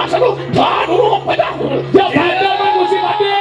seru baru pada Japada Gusti Pati.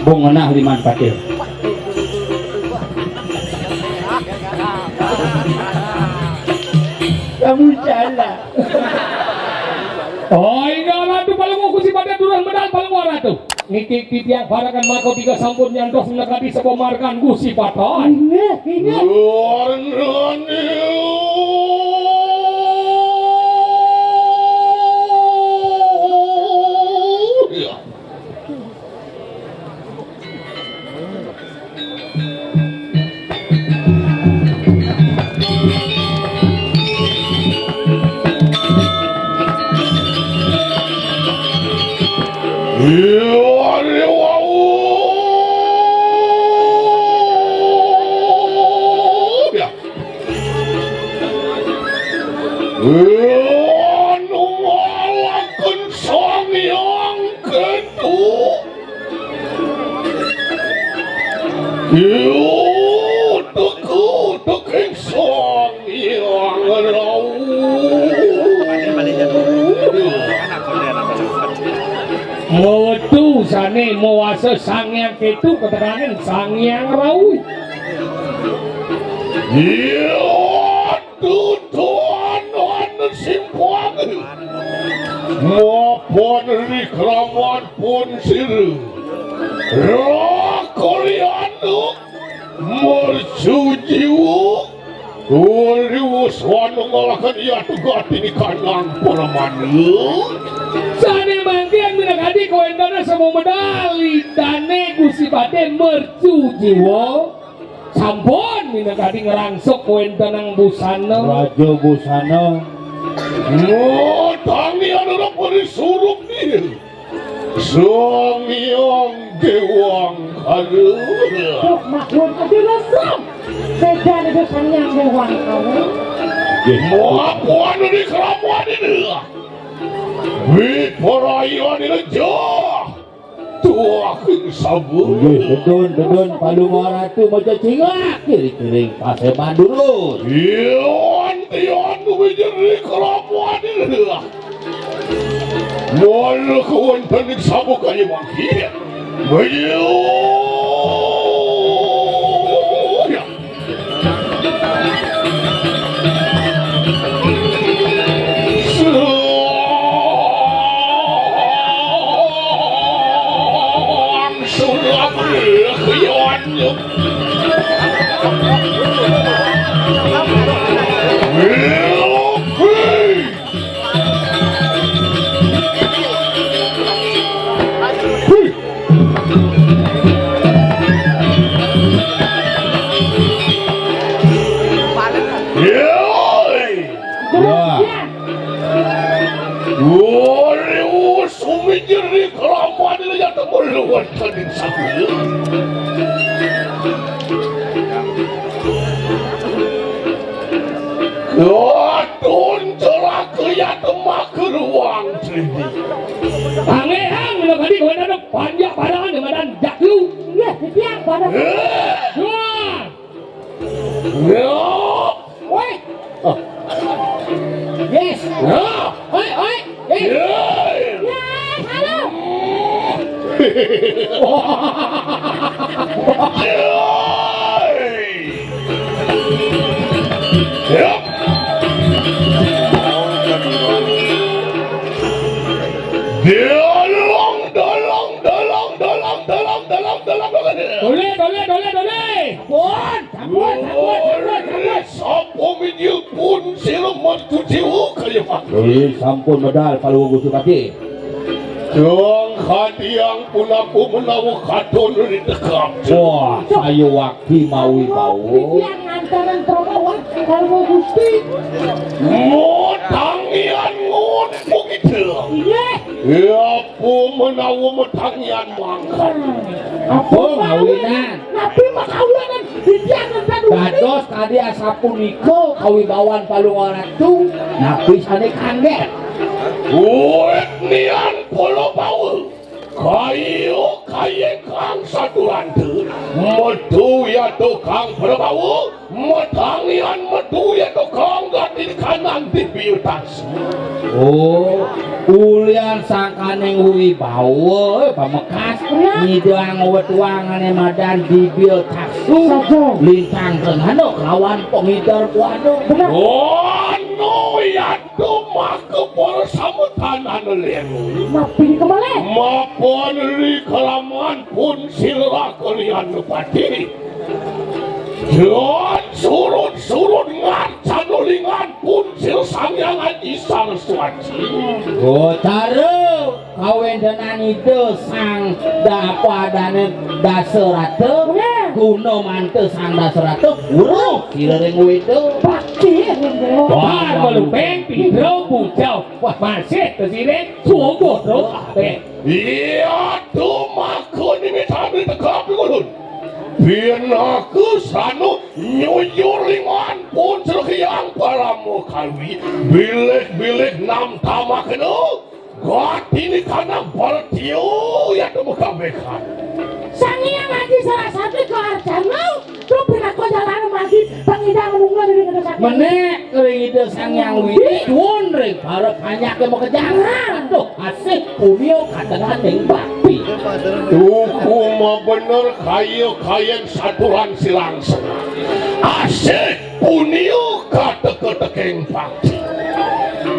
Bunga liman patil. Kamu salah. Oh, enggak ratu paling mau kusi pada durang medal paling mau ratu. Ngikik titiang parakan mako tiga sampun nyantos menekati sepemarkan gusi patah. Ingat. Motu sane mewasa sangyang ketu keterangan sangyang rawi. Iya, tuan simpang. Maupun di keramat pun siru. Rakolianu mercujiwu. Kuliu suanu ngalakan ia tugati di kanang permanu. Sane mangkian minagadi koendana semua medali dane Gusti Pati mercu jiwa. Sampun minagadi ngerangsok koendanang busana. Raja busana. Tangi adalah perisurup dia. Sangyang dewang kalu. Dok maklum adalah sam. Sedan itu sangyang dewang kalu. Mapuan di keramuan ini. Wih perayaan ini jah. Tuakin sabun. Dedon palu maratu macam cingak kiri-kiri pasai mandur lo. Iyan menjadi keramuan ini. Walau kawan penik sabuk aja bangkit. Baju. Wadon celaka ya temak ke ruang sini. Pangeran menegadi kowe ada panjang padangan dengan dan jaklu. Ya, tiang pada. Ya. Oi. Yes. Oi. Ya. Halo. Ya. sampun medal palu Gusti Pati. Jong hadiang punaku menawa katon di dekap. Wah, ayo wakti mawi bau. Yang antaran terowongan kalau Gusti. Motangian ngut begitu. Iya. Ya pu menawa motangian mangkat. Apa ngawinan? Nabi makawinan bidian tadu. Dados tadi asapunika kawibawan palung ratu. Nabi sane kanget. Uet nian polo bau. Kayu kang saturanteun. Medu ya tukang berbau. Motangian medu ya tukang gati kanan di piutas. Oh, ulian sangkaneng wibawa pamekas nyidang wetuangane madan dibil taksu lintang tengano kawan pengidar kuano. Oh, ya dumah kepala samutanan lemu. Nabi kembali. Mapun li kelaman pun sila kalian Pati. Dan surut ngarcan ulingan pun sil sangyangan isang suaci. Gotare kawendenan itu sang dapadane daserate kuno mante sang daserate uruh kirering itu Pasti Wah, kalau pempi, bro, bujau, wah masih kesini, suogo, bro, ape. Iya tuh makon ini tadi tegap ulun. Biar aku sanu nyuyur lingan pun serhiang paramu kalwi. Bilik nam tamak kena. Gat ini karena bertiu ya tuh mekabekan. Sangiang lagi salah satu kearjana. Tuh pernah kau jalan lagi pengidang menunggu dari negara sakit. menek kering itu sang yang widi tuan ring para banyak yang mau kejangan tuh asik kumio katakan yang bakti. Tuku mah bener kayu saturan silang senang. Asik punio kata ketekeng bakti.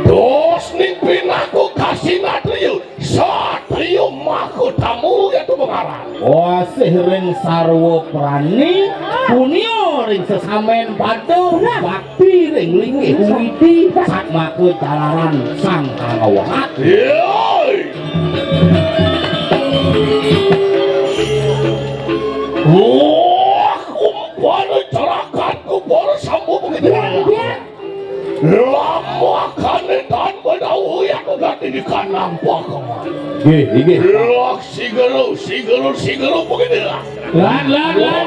Dos nimpin aku kasih natrio satrio mahkotamu ya tuh mengarang. Wasih ring sarwo prani punio ring sesamen padu bakti ring lingi widi sak maku jalanan sang kawat. Yoi. Wah, kumpul cerakanku baru sambung begitu. Lama kanetan berdauh yang ganti di kanan pakeman. Lak sigelu begitu lah. Lan,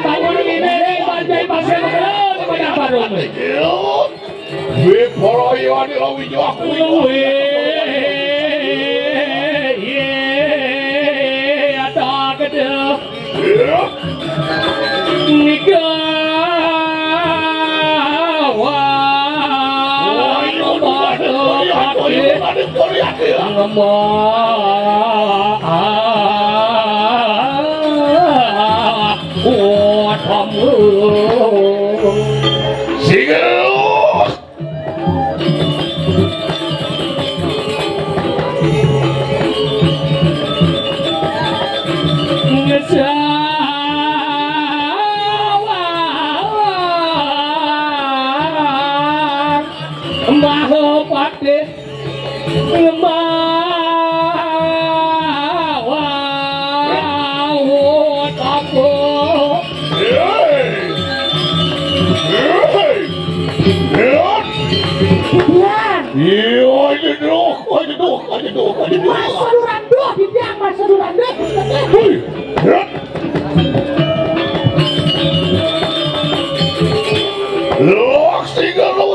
bangun ini, banjai pasir belum, kepada barum. Be poroyan di lawi aku ini. Ada gede. Nikah. Masa durando, bidian masa durando. Lok sigelu.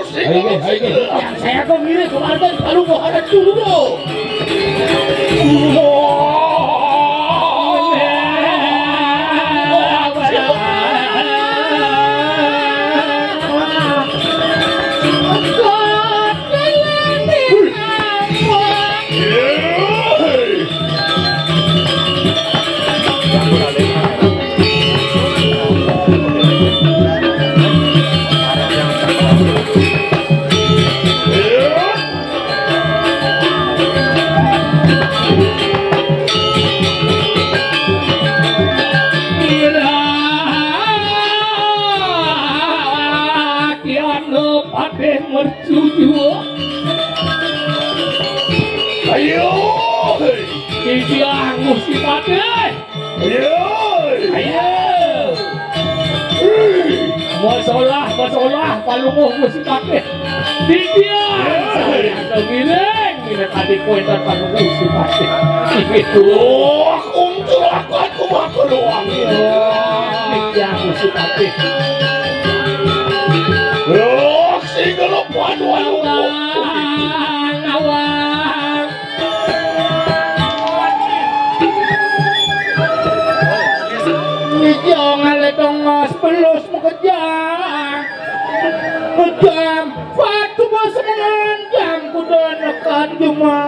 Saya kok gini kemarin kalau mau ada dulu. Titiang Gusti Patih. Ayo. Masalah palunguh Gusti Patih. Titiang saya ngiling ini tadi kuentan palunguh Gusti Patih. Itu Curakan kumaha doang. Titiang Gusti Patih. Singgah paduan awang. Jangan letongos pelus mengejam. Ngejam Fatu bosan jam kuda nekan cuma.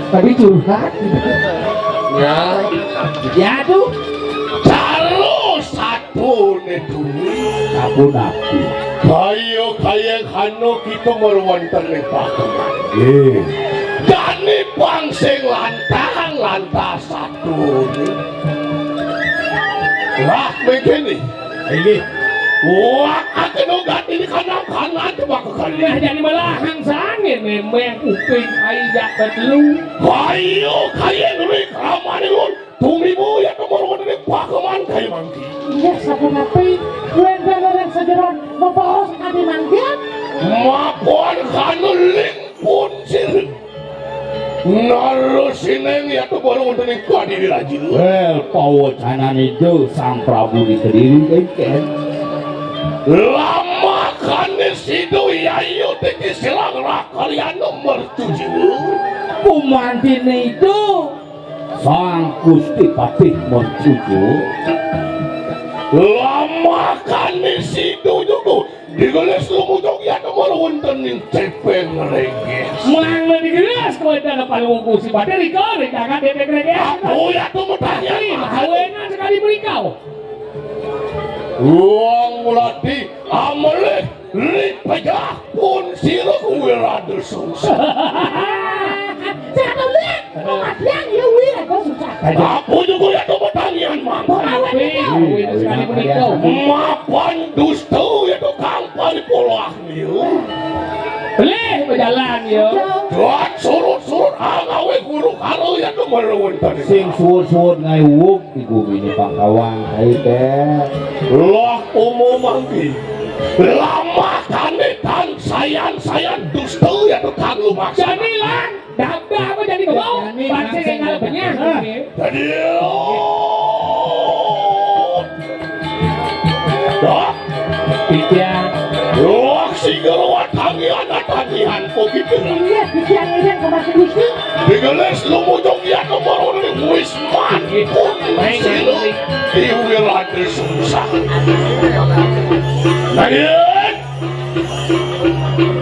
Tadi curhat. Ya tuh. Calo satu itu. Sabun api. Kayo kaya kano kita merwantan ni pakeman. Dani pangsing lantang satu ni. Lah begini. Ini. Wah, akan ugat ini kanan coba ke kali. Nah jadi malahang sangin memang uping aja perlu. Kayo ngeri keraman ni lun. Tumimu ya kemurwan ni pakeman kayo mangki. Iya, sabun api. Kuen orang segeron membawas kami manggiat. Mapuan kanu lingpun sir. Nalu sineng ya tu baru untuk nikah di raja. Well, pawacanan itu sang Prabu di Kediri kan. Lama kan sido ya iyo teki silang kalian nomor 7. Kumantin itu sang Gusti Patih Mercuju. Lama kan sido juga. Digeles lumujog ya nomor wonten ning cepeng reges. Mang digeles ko ita palunguh Gusti Patih rika kan cepeng reges. Oh ya tu mutanya. Hawenan sekali berikau. Uang mulati amalek lipajah pun sirok wirada sungsang. Jangan lihat, kematian ya wirada sungsang. Aku juga ya tu pertanyaan mang. Hawenan sekali berikau. Mapan dusta ya tu kampar polah ni. Boleh berjalan yo. Tuan surut agawe guru karo ya tu merewon tadi. Sing suwut-suwut ngaiwuk di bumi ini Pangkawang hai teh. Lah umum mangki. Lama kanetan sayan dusta ya tu kang lumak. Jadi lan, dabda apa jadi kau? Pancing enggak benyang. Jadi dah Titiang. Wah, singgah tagihan begitu. Iya, bikian kematian Gusti. Digeles lumujog ya nomor ni Wisman. Silo di wirada sungsang. Lain.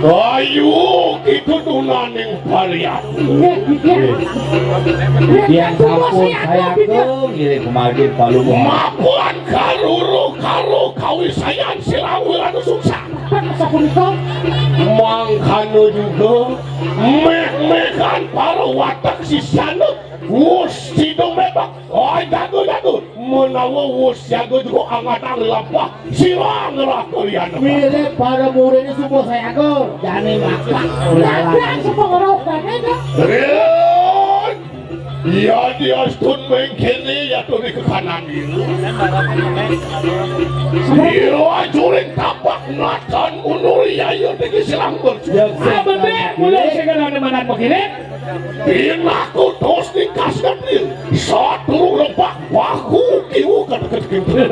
Ayo itu tunaning varian. Iya, bikian. Yang sampun saya ke ngiring kemarin palunguh. Mapuan karo kawisayan silang wirada sungsang. Sabun itu. Mangkano juga meh-mehan para watak sisana wus sidong mebak jago menawa wus jago juga angatan lapah silang lah kalian Mirip para muridnya semua saya ke. Jani maklak. Jangan semua orang itu. Rian ya dia stun mengkini ya tuh di ke kanan itu Siro juring tapak natan munuri ya yuk di silang berjuang Bener, mulai segala mana begini. Pinaku tos di kaskan dia satu rebak bahu kiwu kata-kata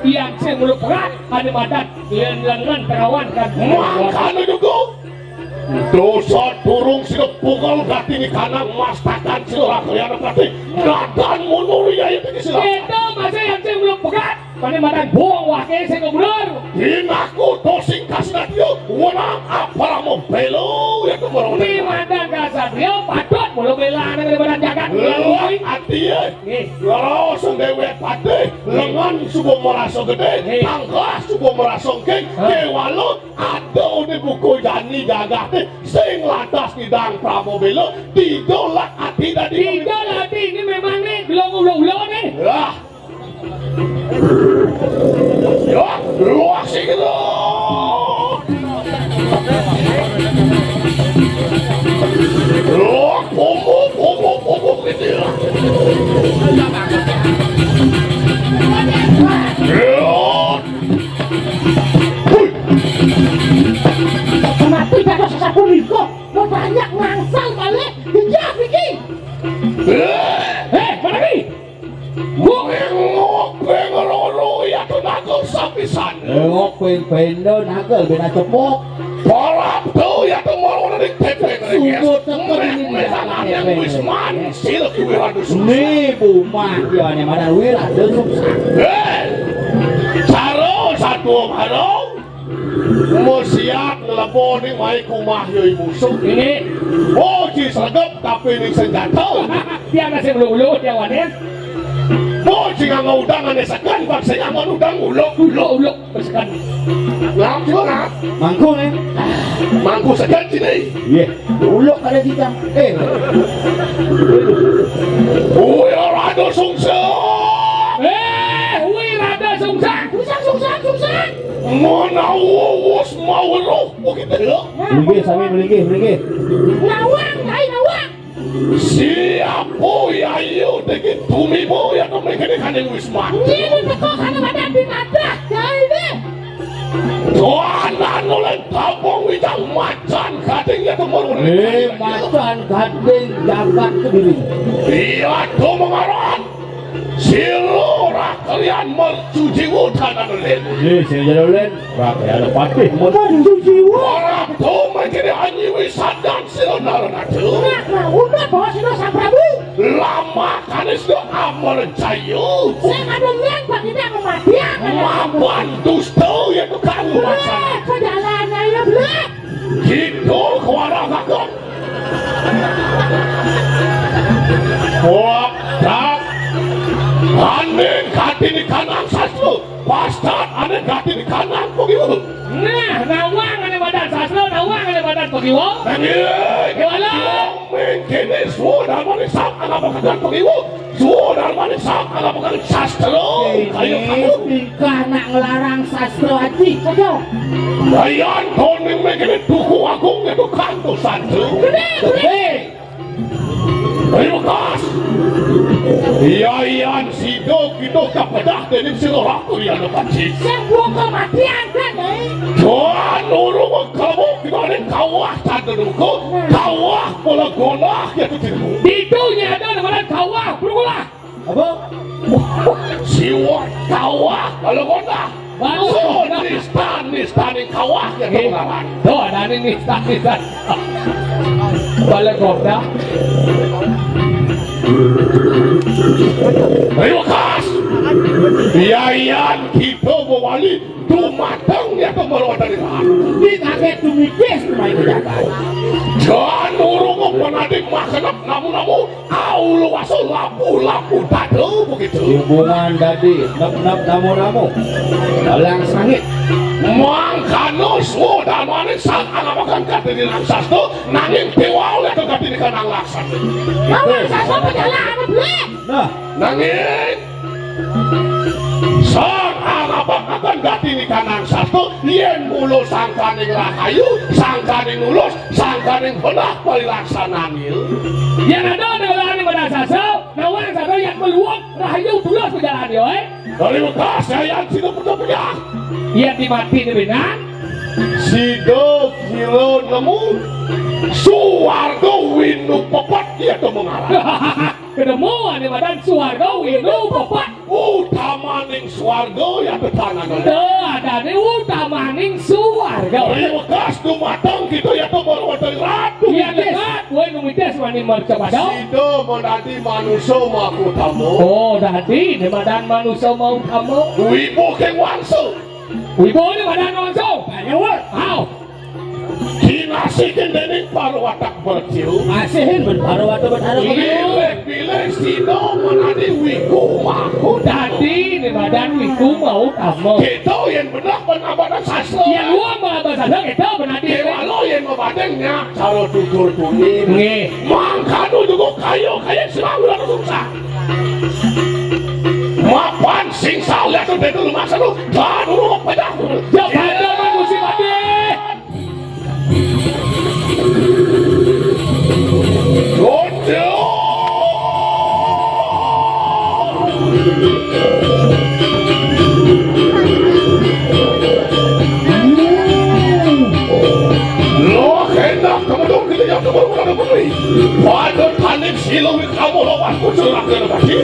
Yang saya mulut perat ada badan lengan perawan kan. makanya juga dosa turung sila pukul gati ni kanang mastakan sila kalian berarti nadan mundur ya itu sila Itu masa yang saya mulut perat pada badan buang wakil saya kebenar. pinaku tosing kaskan dia wanang apa mau belo ya tu merong Di badan kasar dia patut mulut bela dengan badan jagat. lewat hati ya kalau sengdewe pate lengan subuh merasa gede tangga subuh merasa keng kewalau ada di buku jani jagat sing lantas di dang pramobelo tidolak hati tadi Tiga hati ini memang nih belum nih. ya luas sih gitu pomo bendo nagel bena cepok. Para tuh ya tuh mau ada di tepeng Sungguh temen ini mesangan yang wisman sila wirada sungsang. Nih bumah ya nih mana wirada sungsang. Caro satu marong mau siap ngelaponi mai kumah yoi musuh Ini mau cisagap tapi ini senjata dia masih ulu-ulu dia wanen. mau jika ngaudangan esakan baksanya ngudang ulok Ulu-ulu bersekan. langsung lah Mangku nih. mangku segan sini Iya. Ulok ada kita. wirada sungsang Wirada Sungsang. Sungsang. mana wus mau roh begitu ya Belinggih sami belinggih. Nawang, hai nawang. siapa ya yuk deket tumimu ya mereka di kaning wisman Ini teko kana badan binatang. Hai deh. Tuanan oleh tabung wijang macan kadingnya kemurun Macan gading jagat kediri. iya tuh mengarat silurah kalian mencuci wutanan oleh Sini jadi ulen. Rakyat ada patih. orang tuh menjadi anyi wisat dan silunar natu Nah, udah bawa sino Sang Prabu. lama kanis do amal cayu Saya ngadengin Pak kita kematian. mapan dusta ya tuh kamu masalah Ke jalan ayo blek. gitu kuara kakak Waktak aneh kati di kanan sasro pastat aneh kati di kanan begitu Nah, nawang ada badan sasro, nawang ada badan pegiwo. gimana? Mungkin sudah manisak agak bakalan begitu sudah manisak agak bakalan sastro kayu kamu Karena ngelarang sastra aji. Ayo. bayan toning mungkin duku agung itu kanto santu Gede. Terima kasih. Iyan sido kita kapadah dening siloraku yang lepaci. Sembuh kematian kan eh. Tuan urung kamu kemarin kawah tanduku kawah pola gonah ya tutirmu. Ditunya ada badan kawah, berulah. Apa? Siwa kawah pola gonah. Baru nistan kawah ya pengaran. Tuh ada ini nistan. Balik kopda. Terima kasih. Iyan kita mewali dumatang ya kemaruan dari lahan. Di kaget tumikis main kejagaan. Jangan urung penadik makanap namu-namu aulu waso lapu dadu begitu. Hubungan dadi nep namu-namu. Dalang sangit. Mangkano sudah manik sang angamakan kati di langsas tu nanging tiwau ya kati di kanang laksan. Awak sasa perjalanan blek. Nah, Nanging sang angamakan kati di kanang satu yen mulu sangkaning rahayu sangkaning ulus sangkaning belah palilaksananil. Yang ada adalah ini badan sasro, nawang sasro yang meluap rahayu tulus berjalan yo Dari bekas yang sido berdoa. Yang dimati di benar. Sido kilo nemu suwargo winu pepat ya tu mengarah. Ketemu ada badan suarga winu bapak. Utamaning suwargo ya tetanan oleh. Tuh ada di utamaning suarga. Dari bekas tu matang kita ya tu baru dari ratu. Iya dekat, gue numites wani mercoba dong. Sido menadi manusia maku tamu. Oh, dadi di badan manusia mau kamu. Wibu keng wangso. Wibu di badan manusia. Banyak How? Kinasikin dening paru watak berciu. asihin berbaru atau bertaruh Pilih sido menadi wiku maku Dadi di badan wiku mau kamu. Kita yang benar penabadan sastra. Yang luar bahasa saja kita benar di. Kalau yang membadengnya cara tutur tunin. Nge. Mangkano juga kayo selalu lalu susah. Mapan sing salah tu betul masa lu dan urung pedah. Ya pada manusia mati. Jodoh. Lo hendak kamu dong kita yang kamu bukan beli. Pada tanik silau kamu lawan kucing rakyat lagi.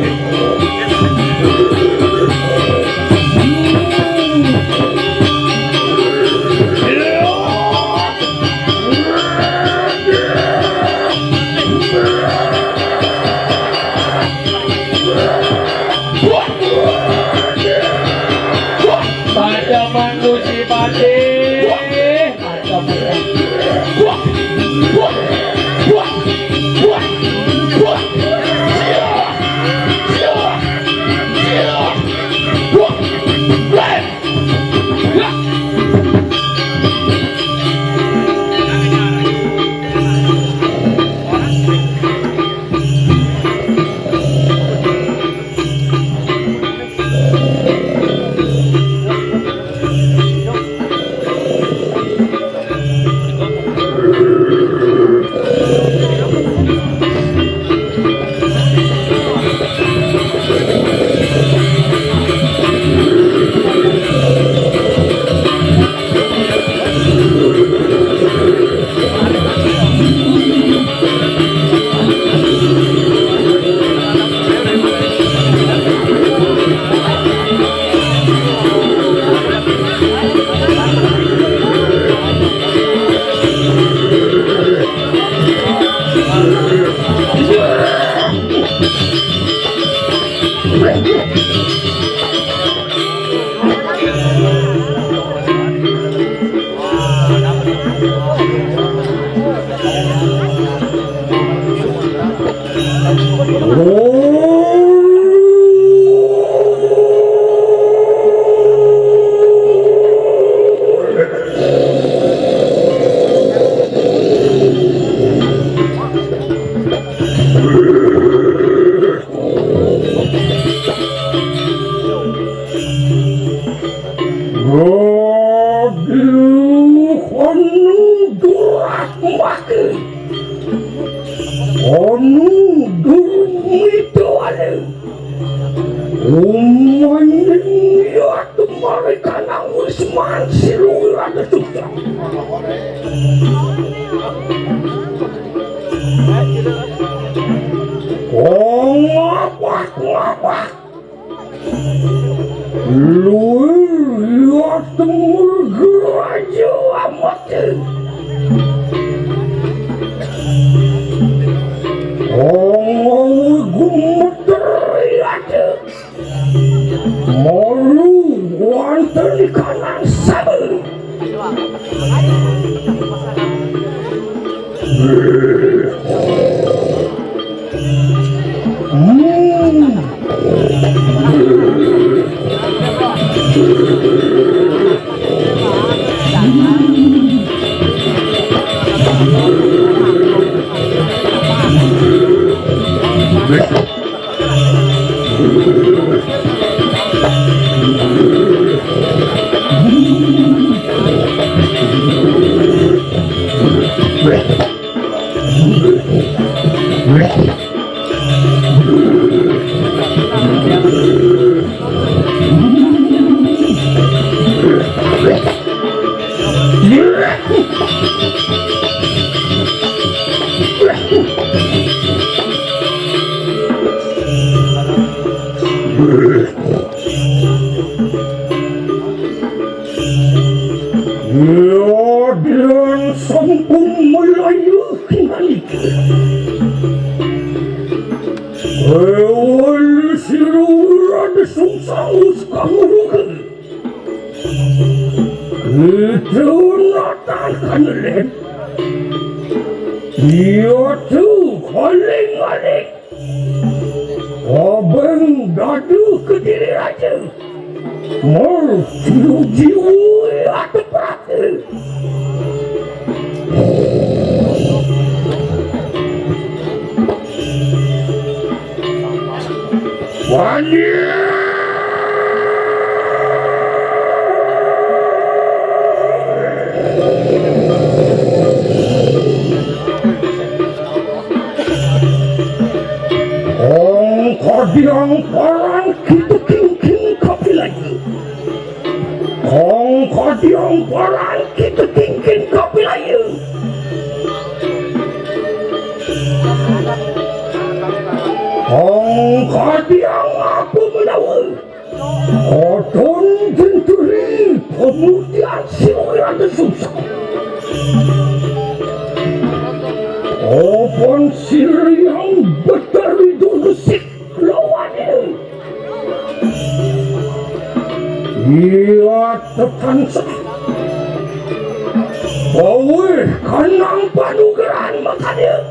Kowe kanang panugeran makanya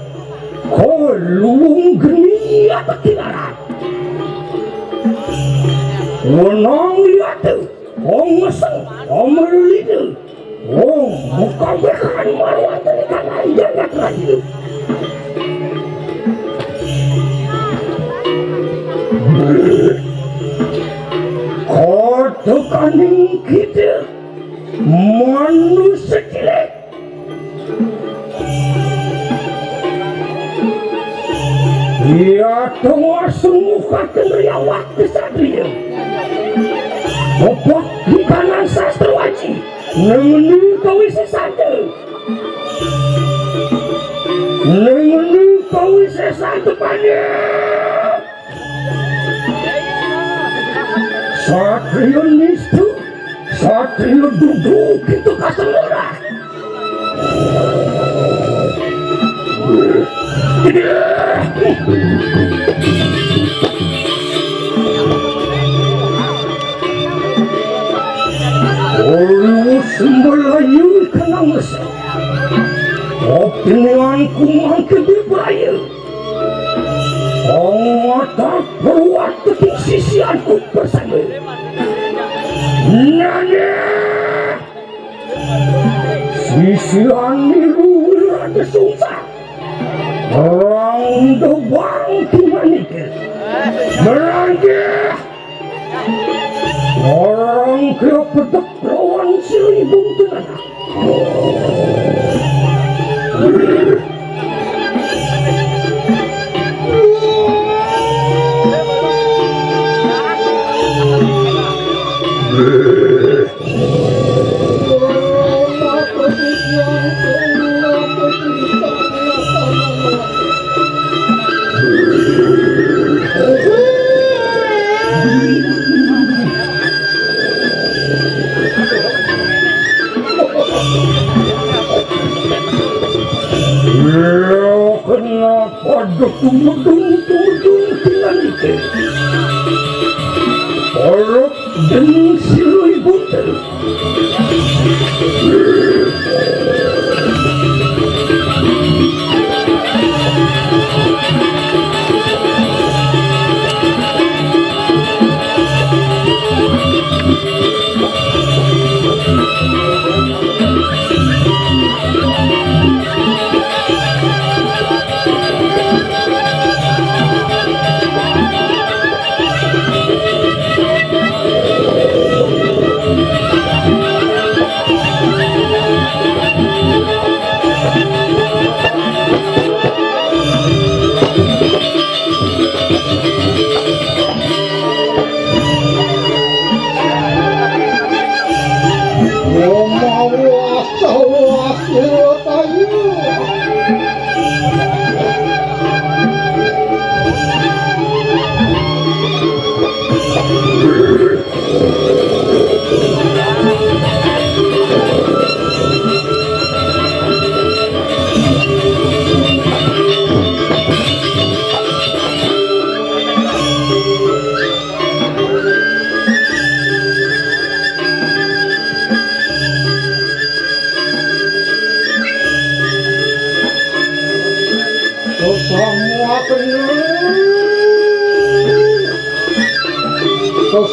kau luwung geni atau kinaran wenang lihat tuh kau ngeseng kau meruli tuh muka bekan maruan terikan aja gak lagi kau tekaning kita manusia jelek ia tengah semuka kendriawak kesatria opak di kanan sastra wajib nengening kau isi satu nengening kau isi satu banyak satria nistu satria duduk itu kasemurah Melayu kenang mesra opinianku makin beraya tak perbuat ketik sisianku bersama nanya sisian niru wirada sungsang orang dobang kimanikir meranggih orang kepetek lawan silibung tenana kenapa tumedung dengan itu orang dan silui buta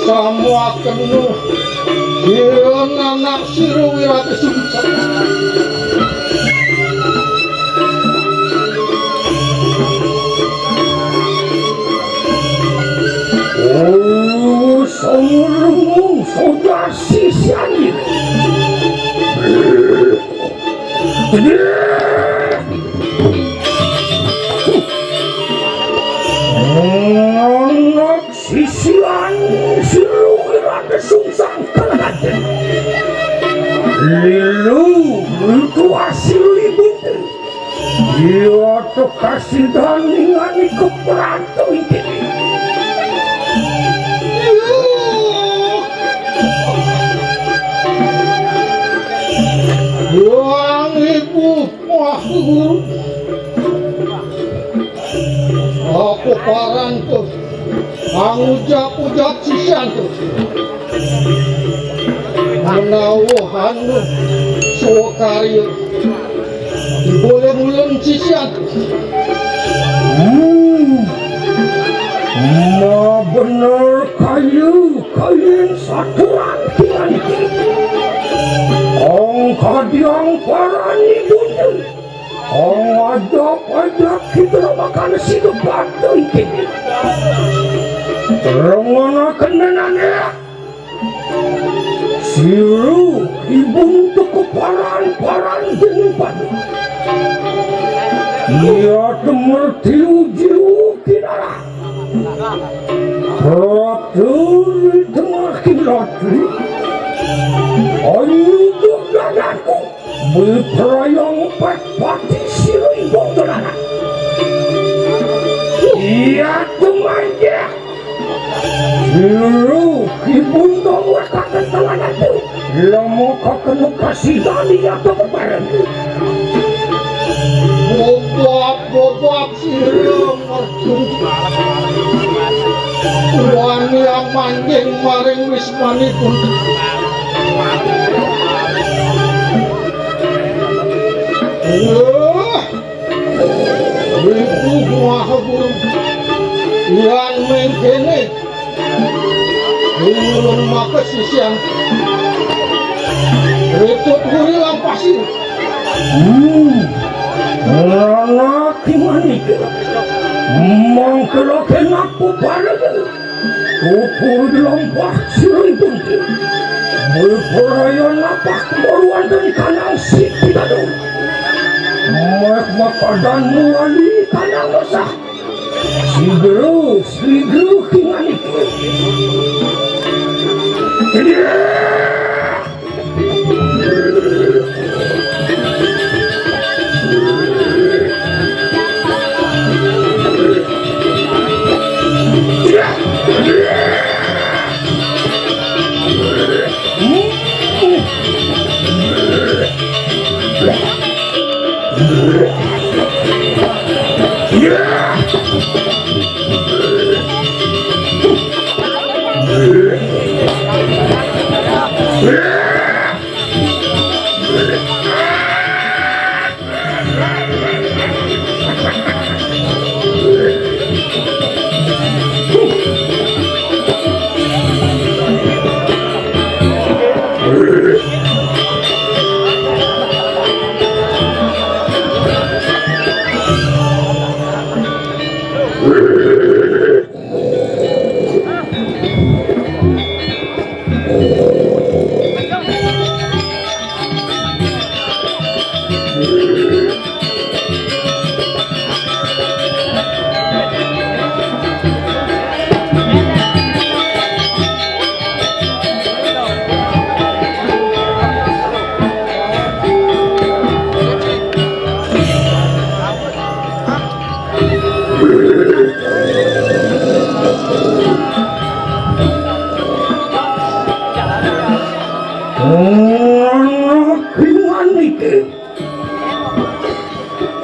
semua penuh Hilang anak siru wirada sungsang semurung saudara sisian ini anak sisian siru wirada sungsang kalahkan lilu tua silih buntu dia tuh kasih dandingan ke perantau ini yang ibu wahyu aku paran tuh angujak-ujak sisian tuh menawuhan sukaryo Bulan-bulan sisian. Ma bener kayu satuan dengan itu. Ong kadiang parani bunyi. Ong ajak kita makan si batu ini. Terangana kenanannya. Siru ibung tuku paran jenis padu. Ia temerti ujiu kinara. Teratur tengah kilatri. Ayu dadanku berperayang pati siru ibung tenana. Ia temanja. Siru ibung dong kata tenana tu. Lama kakenu kasih dani atau berbareng. Bobot siru merjun. Wani yang manjing maring wismanipun. Ibu mahabur yang mengkene ingin maka sisian itu kuri lampasir. Lalaki manik mengkelakan aku pada kupur di lompah sirai bunti berperayaan napak kebaruan dari kanang si pitado mek makadan muali kanang basah sigru kinganik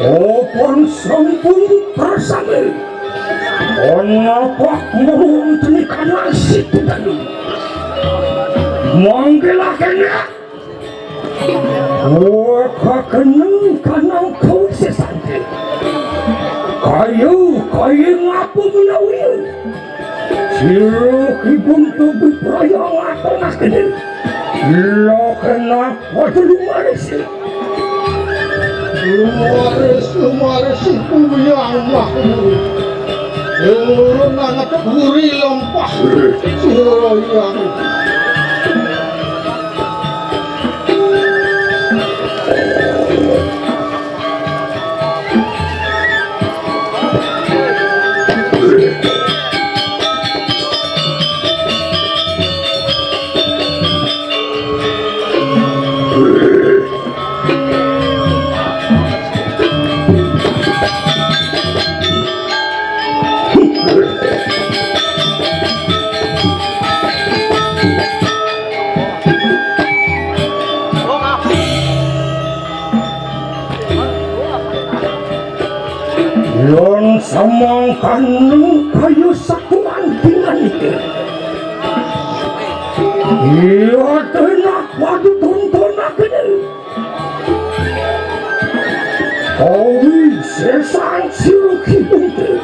Opon sampun tersangil Onapak murung tenikan nasib tadi Manggelakannya Waka kenang kanang kau sesanti Kayu ngapu menawi Siruk ibun tubuh perayang atau naskede Lo kenapa dulu marisi Lumaris itu yang makmur. Yang nangat buri lempah siroyang. Yon samangkan kayu satuan dengan itu. Ia tenak padu tontonak ini. Kowi sesang siruki bunte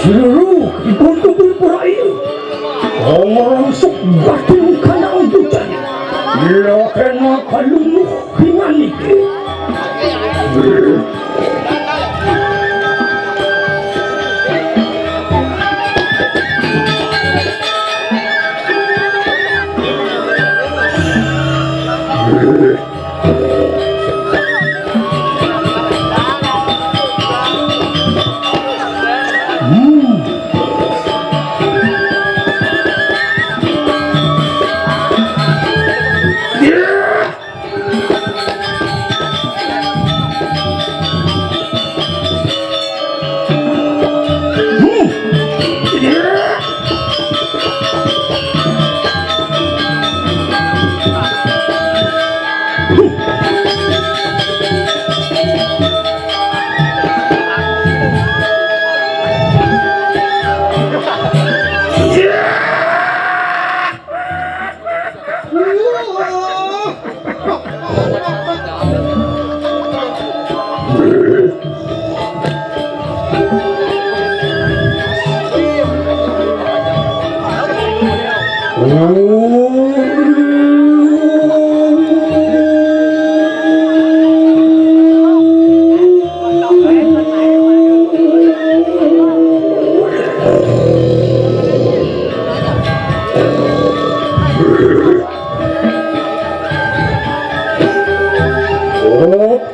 Siruki bunte berperaya orang sok batin kanang bujan ia kena kalumuh hingan ike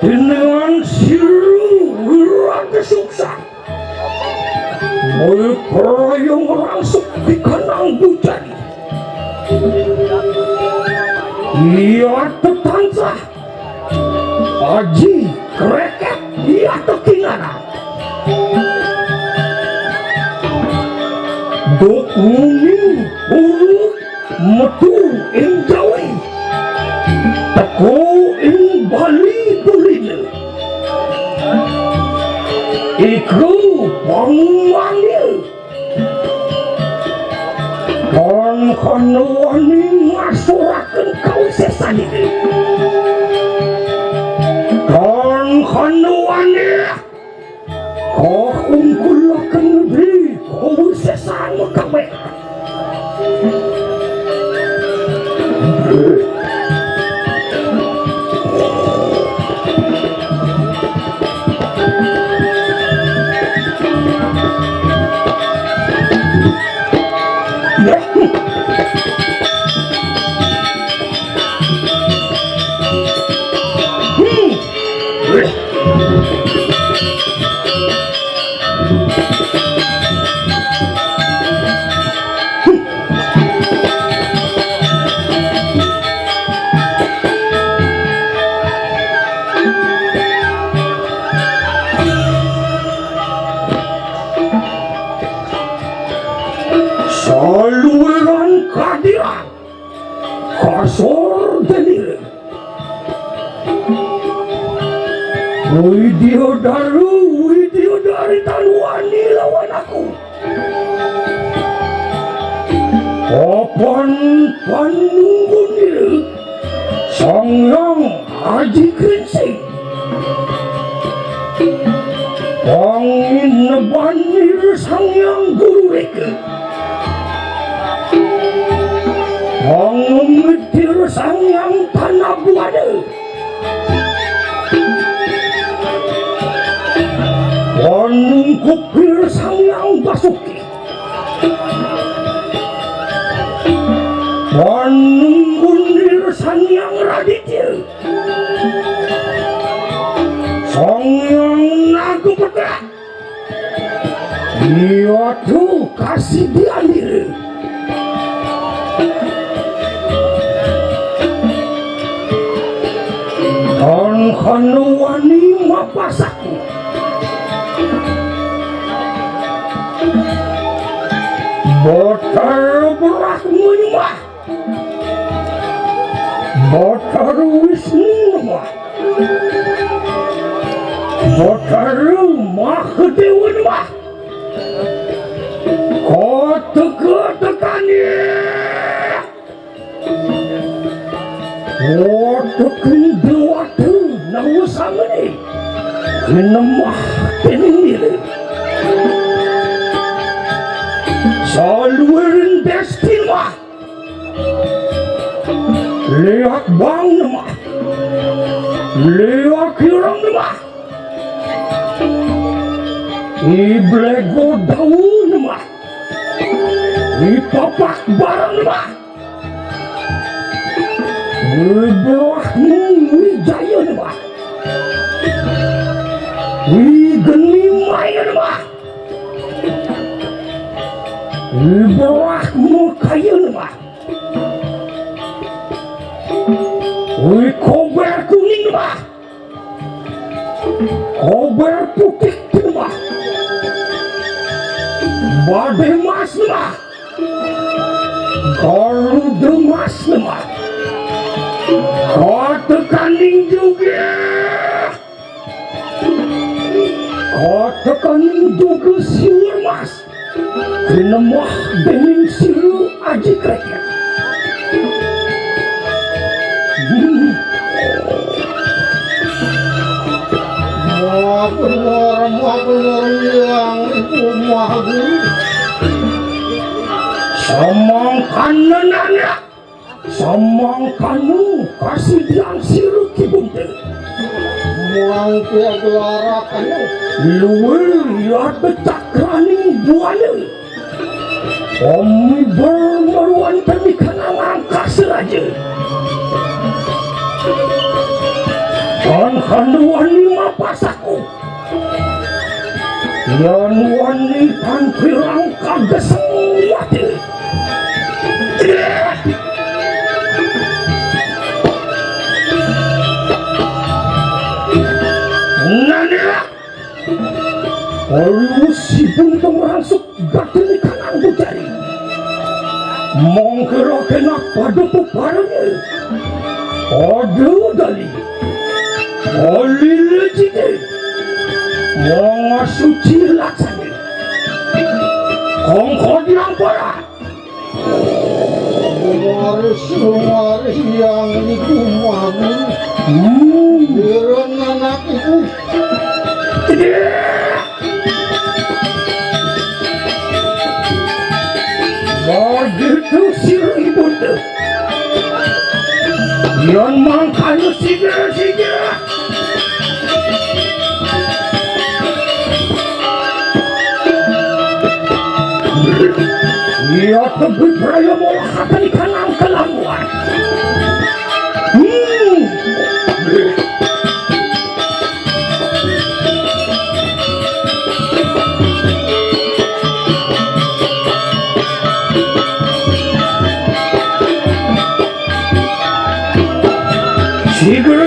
dengan siru wirada sungsang berperayang rangsuk di kanang bujan ia tertansah aji kreket ia tekingana dok muning urut metu ing jawi teko ing Bali Bulina iku bangunannya dan kanawani ngasurakan kawisesan ini dan kanawani kahungkulakan lebih kawisesan kami saluran kehadiran kasor delir video dari tanuani lawan aku papan panunggunir sangyang haji krinsing pangin nebanir sangyang guru eke mengetir sangyang tanah buada menungkupir sangyang basuki menunggunir sangyang raditya sangyang nagupeta ia tuh kasih diandir dan kanawani mapasaku botar berak menyembah botar wisnu nama botar mahadewa nama kota-kotakani kota-dewa tu sama ni kenemah peningil salurin destinah lihat bang nama lihat kirang nama iblego daun nama ipapak barang nama ibawahmu wijaya nama wigenimaya nama ibawahmu kaya nama kober kuning nama kober putih nama badai mas nama garuda mas nama kota kaning juga kota kaning juga siur mas kenemah bening siru aji kreket Samangkan anak samangkan kasih diang siru kibunte muang pia gelarakan luar lihat betakraning buana Omi bermeruan pernikahan angka seraja dan handuani mapasaku yan wani tampirang kageseng liate nanira lalu si buntung rangsuk gateli kanang bujari mongkira kena pada peparangnya aduh dali oli lejite mengasuci laksanya kongkod yang parah Waris yang dikumamu Biran anak ibu begitu si ibu tu yang mangkanya siga-siga ia tebi peraya molahkan ikan kelamuan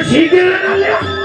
Sigil anak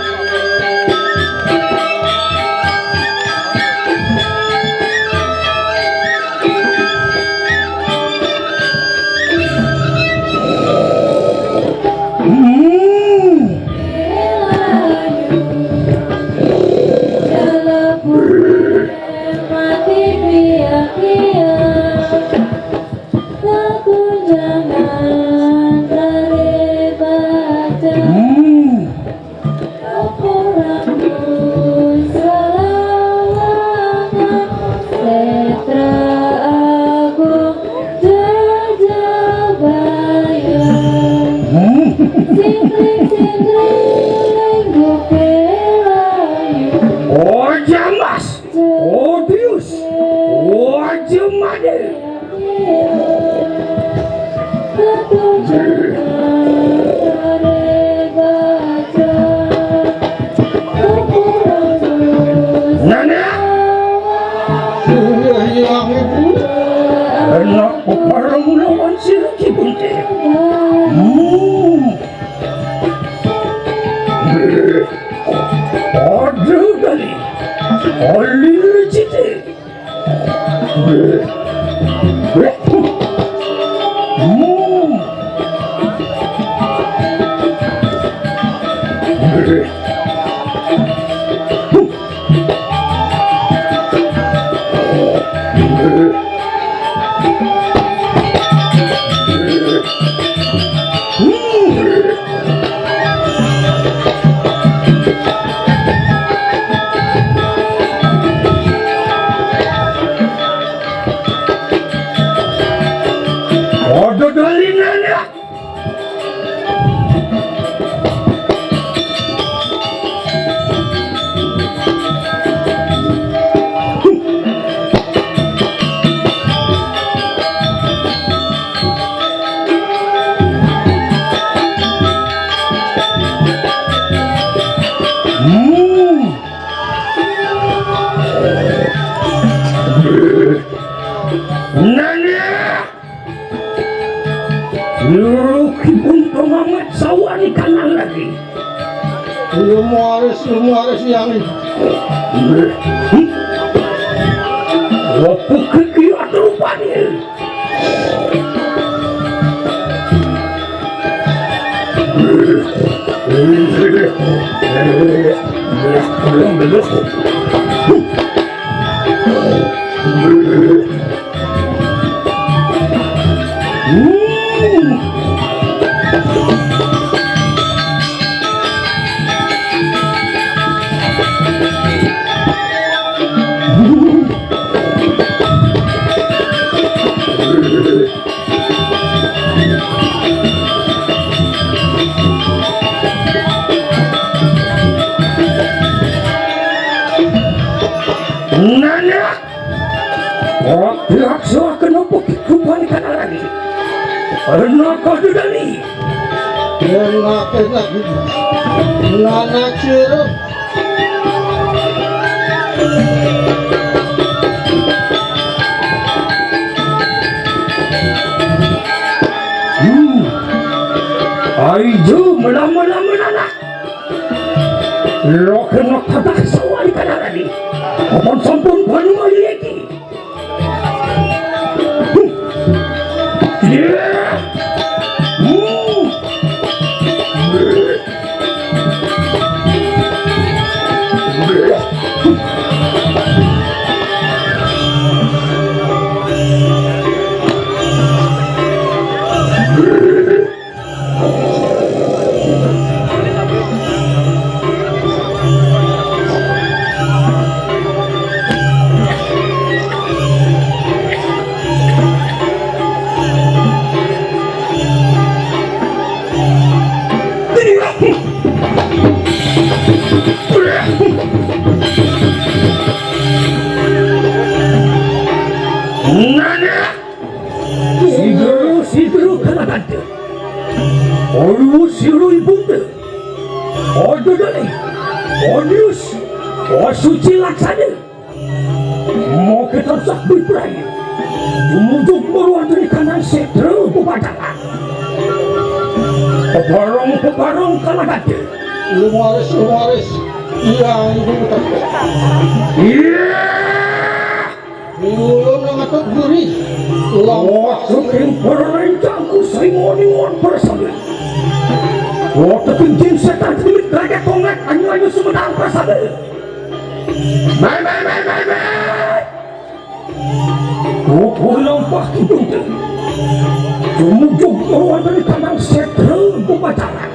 ilmu aris yang ini. Apa kira rupanya? Nana, pihak saya kenapa kembalikan lagi? Karena kau sudah ni. Enak lagi. Nana cerut. Ayo melama-lama anak. Lo kena kata kesawalikan lagi. Apun sampun banu mali lagi. Nana, sigero kalagante. Olu siru ibunda. Odo dali. Onius. Osuci laksana. Mau kita sakti peraya. Tumuduk meruan dari kanan setro kepadanya. Kebarong kalagante. Lumaris. Yang itu. Iya. Ulun ngatuk gurih. Suking perencangku seringon-ingon bersama. Waktu kencing setan sedikit lagi kongek anyu-anyu sumedang bersama. Mai. Kau nampak hidung tu. Cumujuk keluar dari kandang setra buka jalan.